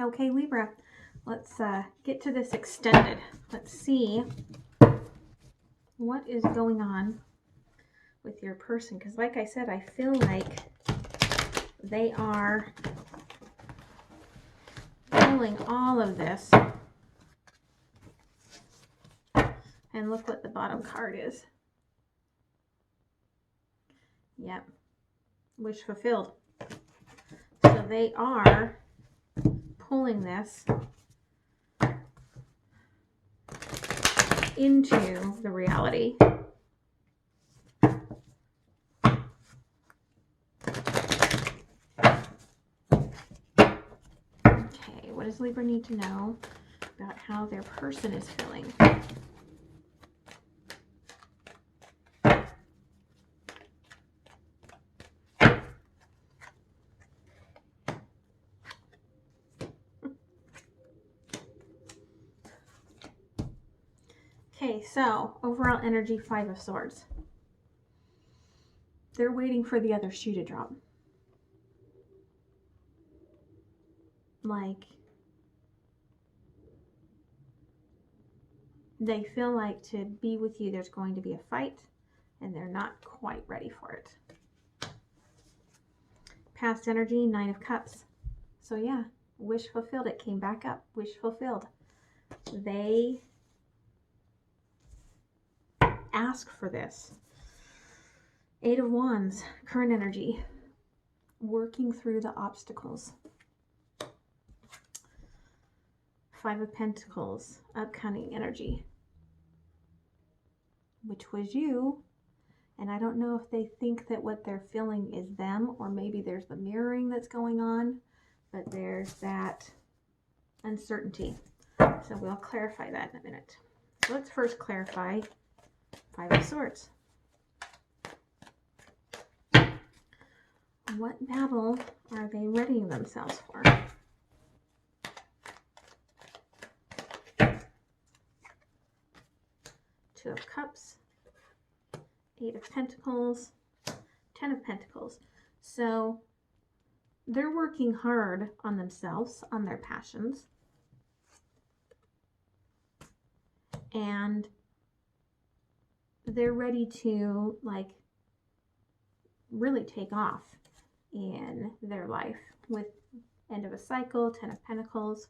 Okay, Libra, let's get to this extended. Let's see what is going on with your person. Because like I said, I feel like they are feeling all of this. And look what the bottom card is. Yep. Wish fulfilled. So they are pulling this into the reality. Okay, what does Libra need to know about how their person is feeling? Okay, so overall energy, 5 of Swords. They're waiting for the other shoe to drop. Like, they feel like to be with you, there's going to be a fight, and they're not quite ready for it. Past energy, 9 of Cups. So yeah, wish fulfilled. It came back up. Wish fulfilled. They ask for this. 8 of Wands, current energy. Working through the obstacles. 5 of Pentacles, upcoming energy. Which was you. And I don't know if they think that what they're feeling is them, or maybe there's the mirroring that's going on, but there's that uncertainty. So we'll clarify that in a minute. So let's first clarify 5 of Swords. What battle are they readying themselves for? 2 of Cups. 8 of Pentacles, 10 of Pentacles. So they're working hard on themselves, on their passions. And they're ready to, like, really take off in their life with end of a cycle, 10 of Pentacles.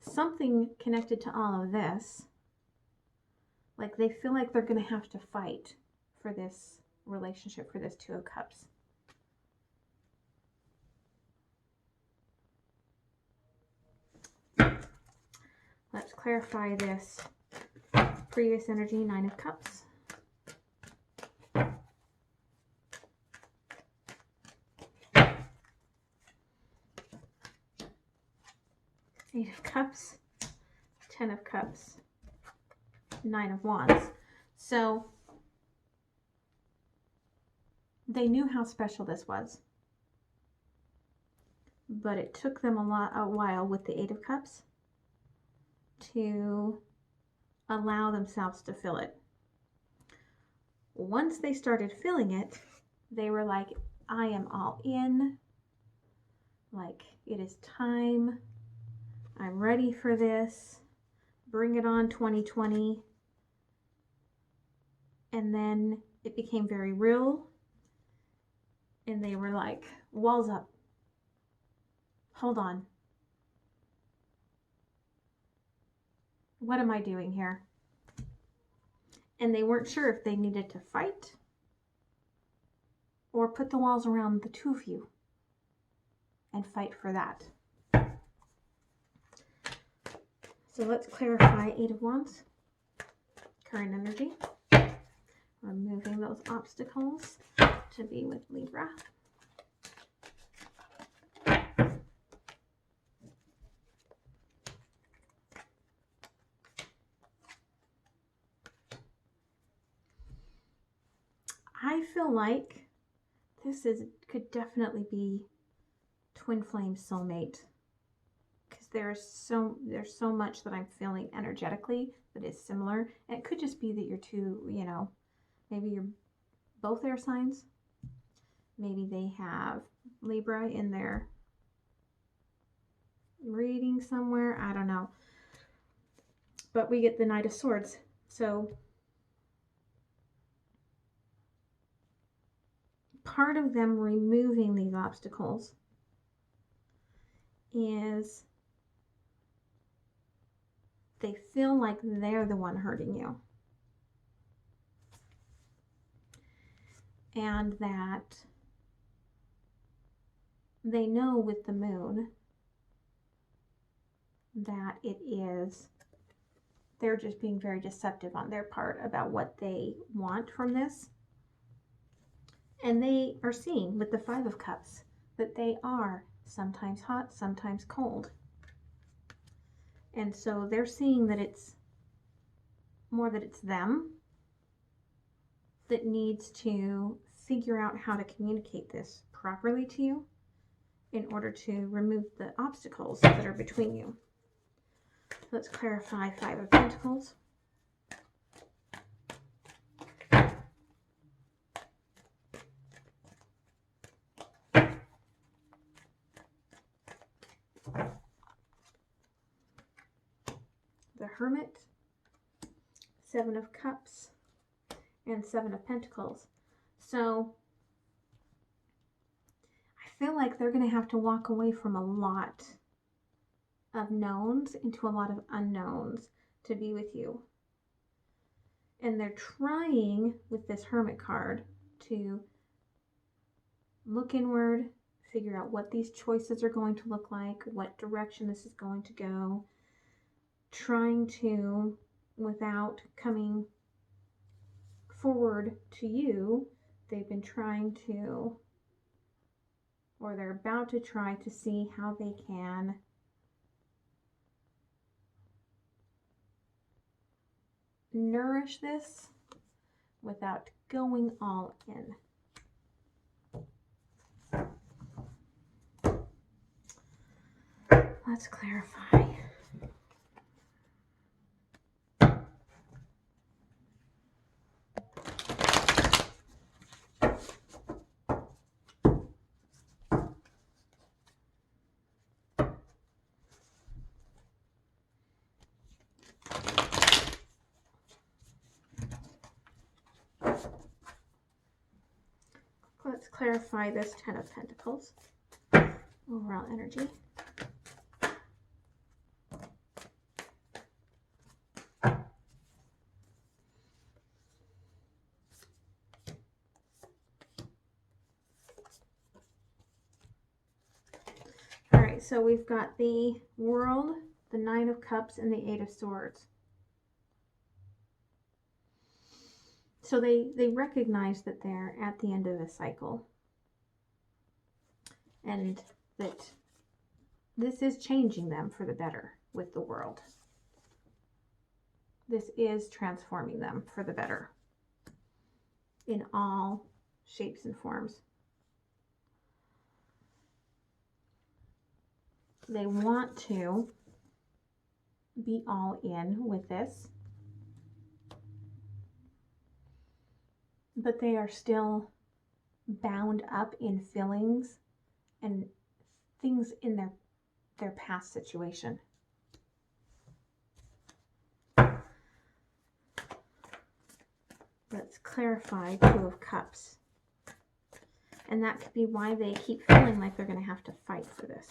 Something connected to all of this. Like, they feel like they're going to have to fight for this relationship, for this 2 of Cups. Let's clarify this previous energy, 9 of Cups. 8 of Cups, 10 of Cups, 9 of Wands. So they knew how special this was, but it took them a while with the 8 of Cups to allow themselves to feel it. Once they started feeling it, they were like, I am all in. Like, it is time. I'm ready for this. Bring it on, 2020. And then it became very real. And they were like, walls up. Hold on. What am I doing here? And they weren't sure if they needed to fight or put the walls around the 2 of you and fight for that. So let's clarify 8 of Wands, current energy. Removing those obstacles to be with Libra. I feel like this could definitely be twin flame soulmate, because there's so much that I'm feeling energetically that is similar. And it could just be that you're two, you know, maybe you're both air signs. Maybe they have Libra in their reading somewhere. I don't know. But we get the Knight of Swords. So part of them removing these obstacles is they feel like they're the one hurting you. And that they know with the moon that they're just being very deceptive on their part about what they want from this. And they are seeing with the Five of Cups that they are sometimes hot, sometimes cold. And so they're seeing that it's more that it's them that needs to figure out how to communicate this properly to you in order to remove the obstacles that are between you. Let's clarify Five of Pentacles. The Hermit, Seven of Cups, and Seven of Pentacles. So I feel like they're going to have to walk away from a lot of knowns into a lot of unknowns to be with you. And they're trying with this Hermit card to look inward, figure out what these choices are going to look like, what direction this is going to go, trying to, without coming forward to you, they've been trying to, or they're about to try to see how they can nourish this without going all in. Let's clarify. Let's clarify this Ten of Pentacles. Overall energy. All right, so we've got the World, the Nine of Cups, and the Eight of Swords. So they recognize that they're at the end of a cycle and that this is changing them for the better with the World. This is transforming them for the better in all shapes and forms. They want to be all in with this, but they are still bound up in feelings and things in their past situation. Let's clarify Two of Cups. And that could be why they keep feeling like they're going to have to fight for this.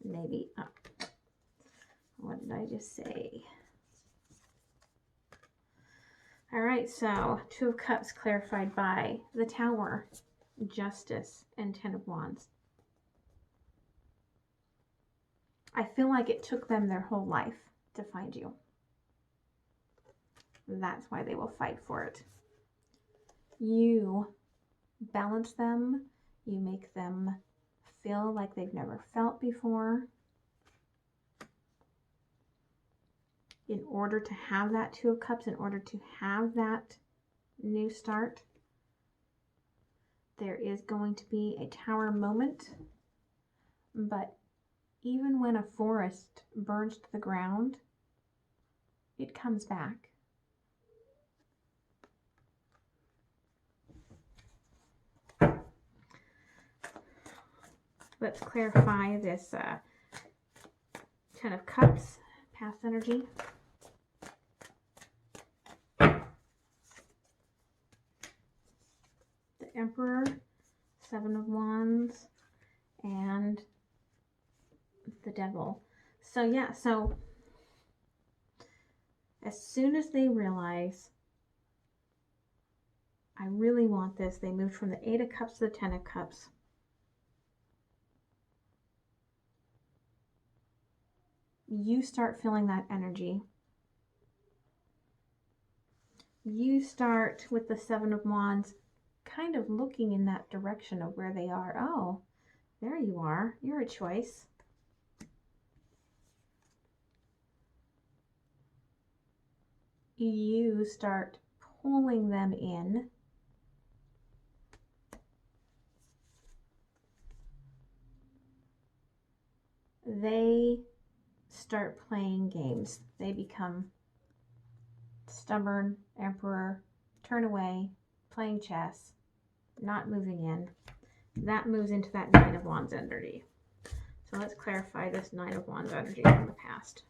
Maybe, what did I just say? All right, so Two of Cups clarified by the Tower, Justice, and Ten of Wands. I feel like it took them their whole life to find you. That's why they will fight for it. You balance them. You make them feel like they've never felt before. In order to have that Two of Cups, in order to have that new start, there is going to be a Tower moment. But even when a forest burns to the ground, it comes back. Let's clarify this Ten of Cups, past energy. The Emperor, Seven of Wands, and the Devil. So yeah, so as soon as they realize, I really want this, they moved from the Eight of Cups to the Ten of Cups. You start feeling that energy. You start with the Seven of Wands kind of looking in that direction of where they are. Oh, there you are. You're a choice. You start pulling them in. They start playing games. They become stubborn, Emperor, turn away, playing chess, not moving in. That moves into that Nine of Wands energy. So let's clarify this Nine of Wands energy from the past.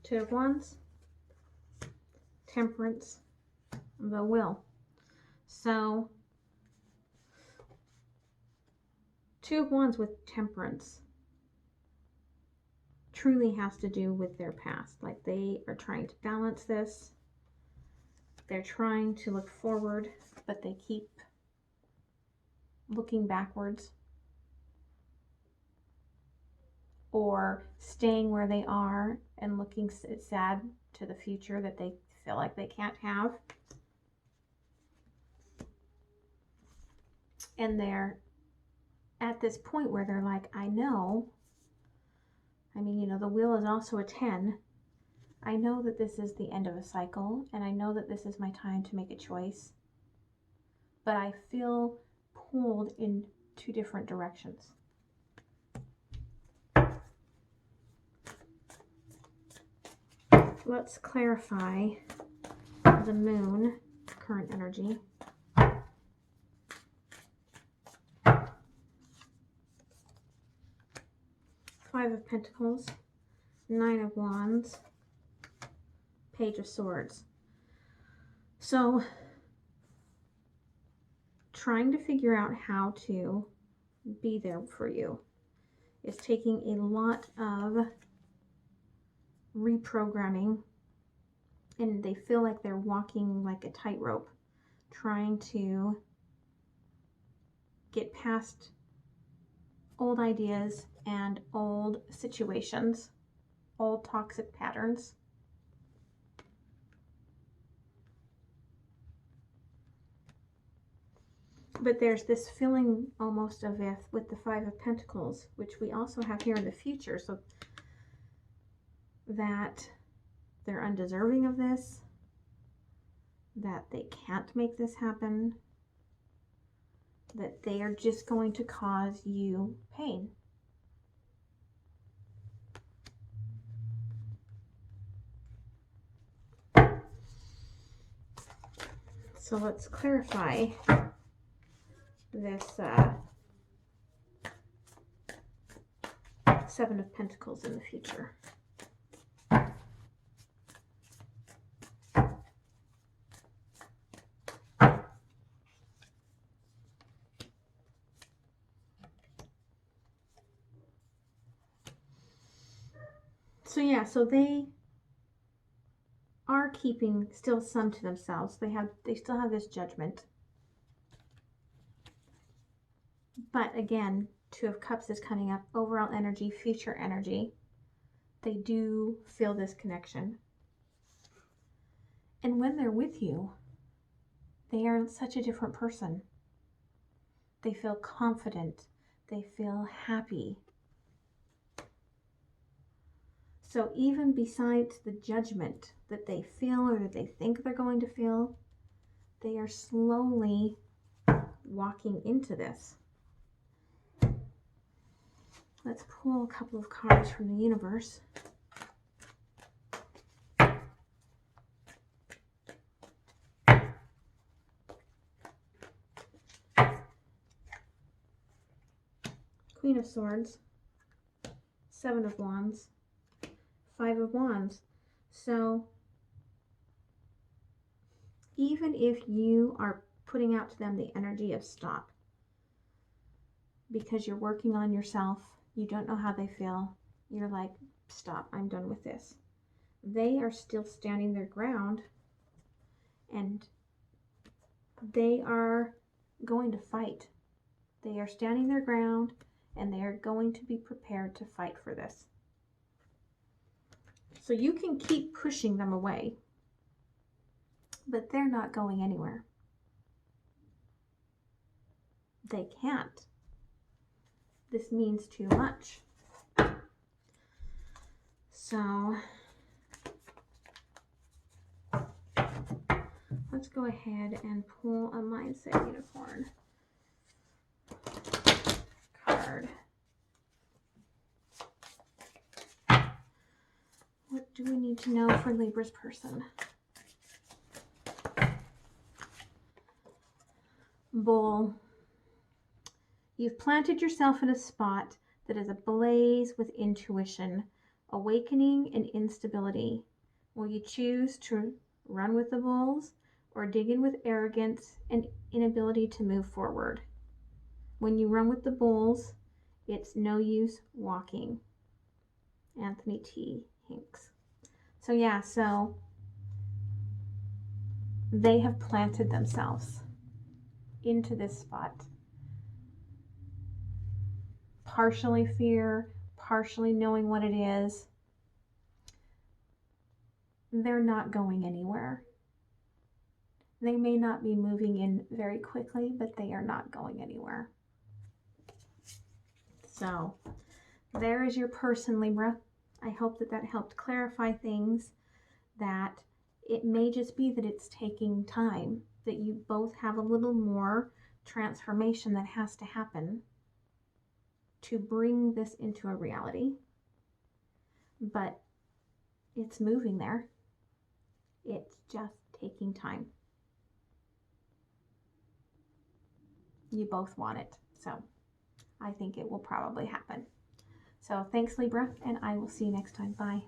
Two of Wands, Temperance, the Will. So Two of Wands with Temperance truly has to do with their past. Like they are trying to balance this. They're trying to look forward, but they keep looking backwards or staying where they are and looking sad to the future that they feel like they can't have. And they're at this point where they're like, I know, I mean, you know, the Wheel is also a 10. I know that this is the end of a cycle, and I know that this is my time to make a choice, but I feel pulled in two different directions. Let's clarify the Moon, current energy. Five of Pentacles, Nine of Wands, Page of Swords. So, trying to figure out how to be there for you is taking a lot of reprogramming, and they feel like they're walking like a tightrope, trying to get past old ideas and old situations, old toxic patterns. But there's this feeling almost of if with the Five of Pentacles, which we also have here in the future, so that they're undeserving of this, that they can't make this happen, that they are just going to cause you pain. So let's clarify this Seven of Pentacles in the future. So yeah, so they are keeping still some to themselves. They still have this judgment. But again, Two of Cups is coming up. Overall energy, future energy. They do feel this connection. And when they're with you, they are such a different person. They feel confident. They feel happy. So even besides the judgment that they feel or that they think they're going to feel, they are slowly walking into this. Let's pull a couple of cards from the universe. Queen of Swords, 7 of Wands, 5 of Wands. So even if you are putting out to them the energy of stop, because you're working on yourself, you don't know how they feel, you're like, stop, I'm done with this. They are still standing their ground, and they are going to fight. They are standing their ground, and they are going to be prepared to fight for this. So you can keep pushing them away, but they're not going anywhere. They can't. This means too much. So let's go ahead and pull a Mindset Unicorn card. What do we need to know for Libra's person? Bull. You've planted yourself in a spot that is ablaze with intuition, awakening, and instability. Will you choose to run with the bulls or dig in with arrogance and inability to move forward? When you run with the bulls, it's no use walking. Anthony T. Hinks. So yeah, so they have planted themselves into this spot. Partially fear, partially knowing what it is. They're not going anywhere. They may not be moving in very quickly, but they are not going anywhere. So there is your person, Libra. I hope that that helped clarify things, that it may just be that it's taking time, that you both have a little more transformation that has to happen to bring this into a reality, but it's moving there. It's just taking time. You both want it, so I think it will probably happen. So thanks, Libra, and I will see you next time. Bye.